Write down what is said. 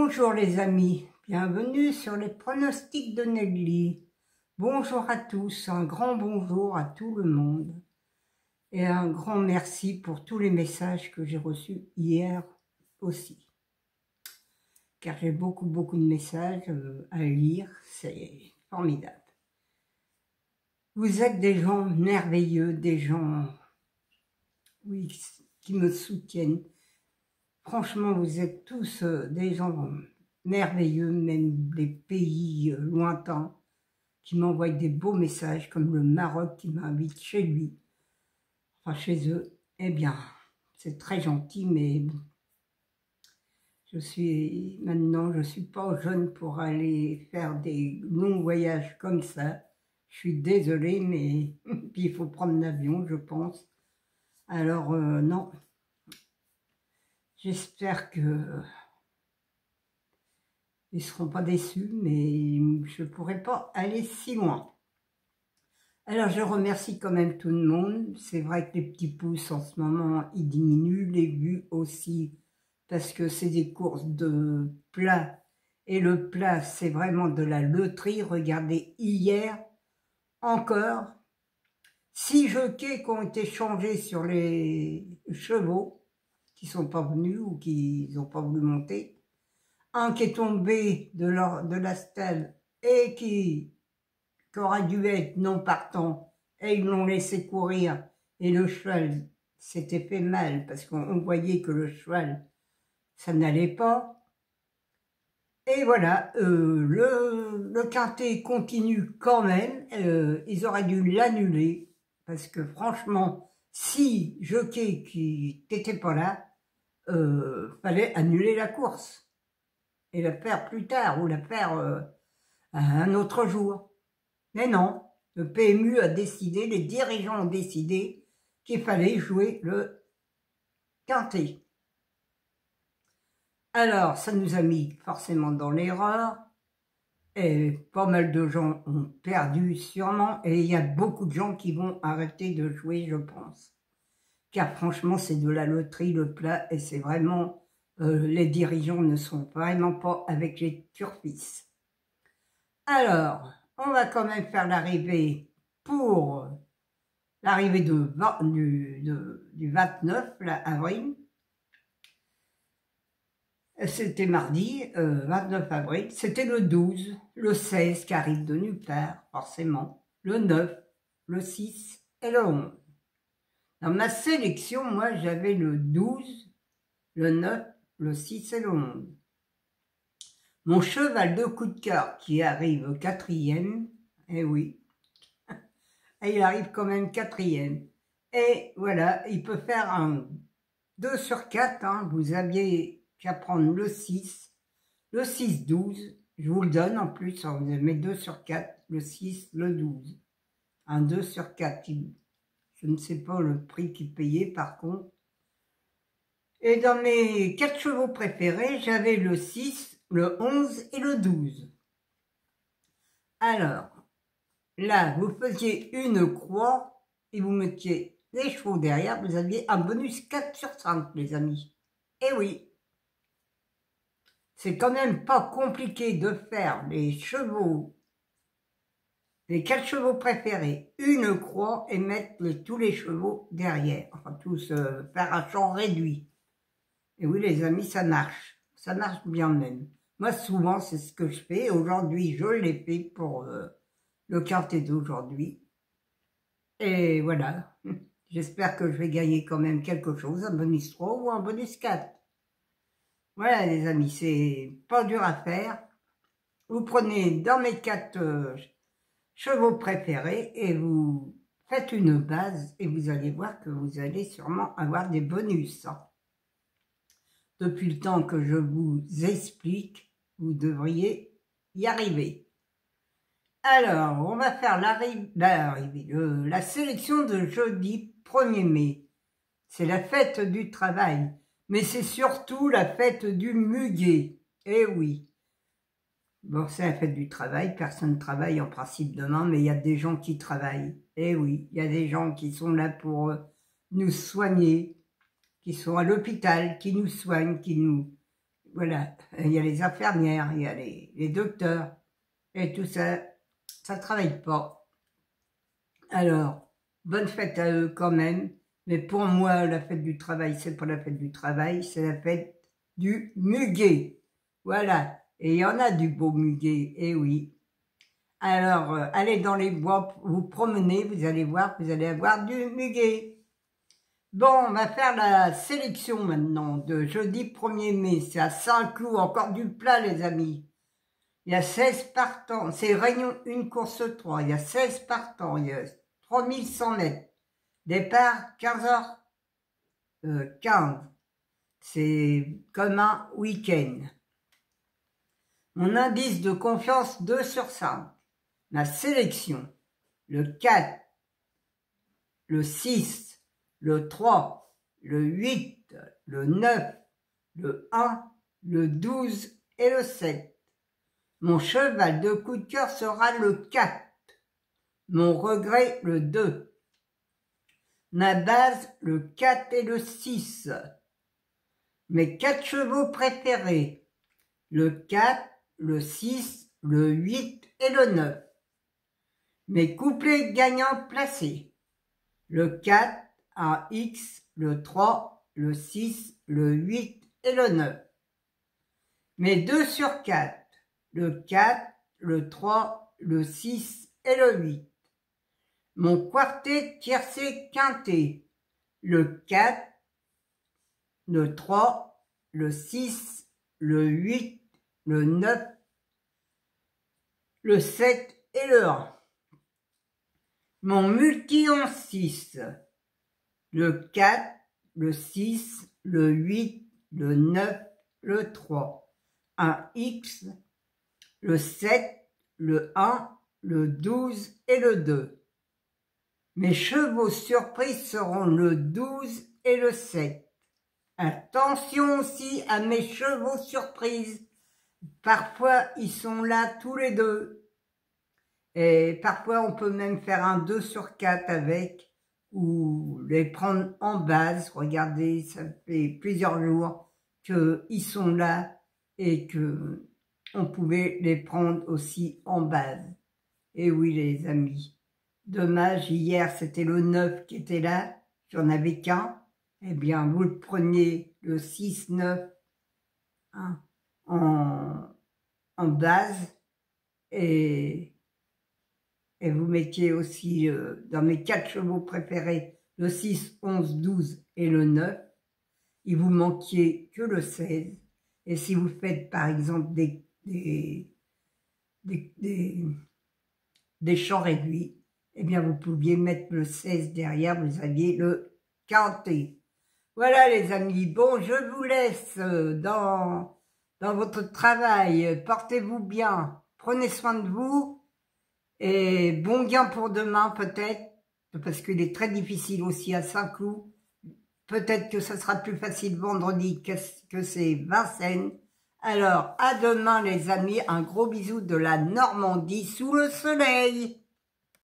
Bonjour les amis, bienvenue sur les pronostics de Nelly. Bonjour à tous, un grand bonjour à tout le monde et un grand merci pour tous les messages que j'ai reçus hier aussi. Car j'ai beaucoup de messages à lire, c'est formidable. Vous êtes des gens merveilleux, des gens qui me soutiennent. Franchement, vous êtes tous des gens merveilleux, même des pays lointains, qui m'envoient des beaux messages, comme le Maroc qui m'invite chez lui, enfin chez eux. Eh bien, c'est très gentil, mais bon, je suis pas jeune pour aller faire des longs voyages comme ça. Je suis désolée, mais puis il faut prendre l'avion, je pense. Alors, non. J'espère que ils ne seront pas déçus, mais je ne pourrai pas aller si loin. Alors, je remercie quand même tout le monde. C'est vrai que les petits pouces, en ce moment, ils diminuent. Les vues aussi, parce que c'est des courses de plat. Et le plat, c'est vraiment de la loterie. Regardez, hier, encore, 6 jockeys qui ont été changés sur les chevaux, qui ne sont pas venus ou qui n'ont pas voulu monter. Un qui est tombé de la stèle et qui aurait dû être non partant, et ils l'ont laissé courir, et le cheval s'était fait mal, parce qu'on voyait que le cheval, ça n'allait pas. Et voilà, le quintet continue quand même, ils auraient dû l'annuler, parce que franchement, si jockey qui n'était pas là, fallait annuler la course, et la faire plus tard, ou la faire un autre jour. Mais non, le PMU a décidé, les dirigeants ont décidé qu'il fallait jouer le quintet. Alors, ça nous a mis forcément dans l'erreur, et pas mal de gens ont perdu sûrement, et il y a beaucoup de gens qui vont arrêter de jouer, je pense. Car franchement, c'est de la loterie, le plat, et c'est vraiment... les dirigeants ne sont vraiment pas avec les turfistes. Alors, on va quand même faire l'arrivée pour l'arrivée du 29 avril. C'était mardi, 29 avril. C'était le 12, le 16 qui arrive de nulle part, forcément. Le 9, le 6 et le 11. Dans ma sélection, moi, j'avais le 12, le 9, le 6 et le 11. Mon cheval de coup de cœur qui arrive au 4e, eh oui, et il arrive quand même 4e. Et voilà, il peut faire un 2 sur 4, hein. Vous aviez qu'à prendre le 6, le 6-12, je vous le donne en plus, hein, vous mettez 2 sur 4, le 6, le 12. Un 2 sur 4, je ne sais pas le prix qu'il payait par contre. Et dans mes 4 chevaux préférés, j'avais le 6, le 11 et le 12. Alors, là, vous faisiez une croix et vous mettiez les chevaux derrière, vous aviez un bonus 4 sur 5, les amis. Eh oui, c'est quand même pas compliqué de faire les chevaux, les 4 chevaux préférés, une croix et mettre tous les chevaux derrière. Enfin, tous faire un champ réduit. Et oui, les amis, ça marche bien même. Moi, souvent, c'est ce que je fais. Aujourd'hui, je l'ai fait pour le quintet d'aujourd'hui. Et voilà. J'espère que je vais gagner quand même quelque chose, un bonus 3 ou un bonus 4. Voilà, les amis, c'est pas dur à faire. Vous prenez dans mes 4 chevaux préférés et vous faites une base et vous allez voir que vous allez sûrement avoir des bonus. Depuis le temps que je vous explique, vous devriez y arriver. Alors, on va faire la sélection de jeudi 1er mai. C'est la fête du travail, mais c'est surtout la fête du muguet. Eh oui. Bon, c'est la fête du travail, personne ne travaille en principe demain, mais il y a des gens qui travaillent. Eh oui, il y a des gens qui sont là pour nous soigner, qui sont à l'hôpital, qui nous soignent, voilà, il y a les infirmières, il y a les docteurs, et tout ça, ça travaille pas. Alors, bonne fête à eux quand même, mais pour moi, la fête du travail, c'est pas la fête du travail, c'est la fête du muguet. Voilà, et il y en a du beau muguet, eh oui. Alors, allez dans les bois, vous promenez, vous allez voir, vous allez avoir du muguet. Bon, on va faire la sélection maintenant de jeudi 1er mai. C'est à Saint-Cloud, encore du plat les amis. Il y a 16 partants, c'est Réunion 1 course 3. Il y a 16 partants, il y a 3100 mètres. Départ 15h15. C'est comme un week-end. Mon indice de confiance 2 sur 5. Ma sélection, le 4, le 6, le 3, le 8, le 9, le 1, le 12 et le 7. Mon cheval de coup de cœur sera le 4. Mon regret, le 2. Ma base, le 4 et le 6. Mes 4 chevaux préférés, le 4, le 6, le 8 et le 9. Mes couplets gagnants placés, le 4, un X, le 3, le 6, le 8 et le 9. Mes 2 sur 4, le 4, le 3, le 6 et le 8. Mon quartet tiercé quintet, le 4, le 3, le 6, le 8, le 9, le 7 et le 1. Mon multi en 6, le 4, le 6, le 8, le 9, le 3, un X, le 7, le 1, le 12 et le 2. Mes chevaux surprises seront le 12 et le 7. Attention aussi à mes chevaux surprises. Parfois, ils sont là tous les deux. Et parfois, on peut même faire un 2 sur 4 avec, ou les prendre en base. Regardez, ça fait plusieurs jours qu'ils sont là et que on pouvait les prendre aussi en base. Et oui, les amis. Dommage, hier, c'était le 9 qui était là. J'en avais qu'un. Eh bien, vous le preniez le 6-9 hein, en base et vous mettiez aussi dans mes 4 chevaux préférés le 6, 11, 12 et le 9. Il vous manquiez que le 16. Et si vous faites par exemple des champs réduits, eh bien vous pouviez mettre le 16 derrière, vous aviez le quintet. Voilà les amis, bon je vous laisse dans votre travail, portez-vous bien, prenez soin de vous. Et bon gain pour demain peut-être, parce qu'il est très difficile aussi à Saint-Cloud. Peut-être que ça sera plus facile vendredi que c'est Vincennes. Alors, à demain les amis, un gros bisou de la Normandie sous le soleil.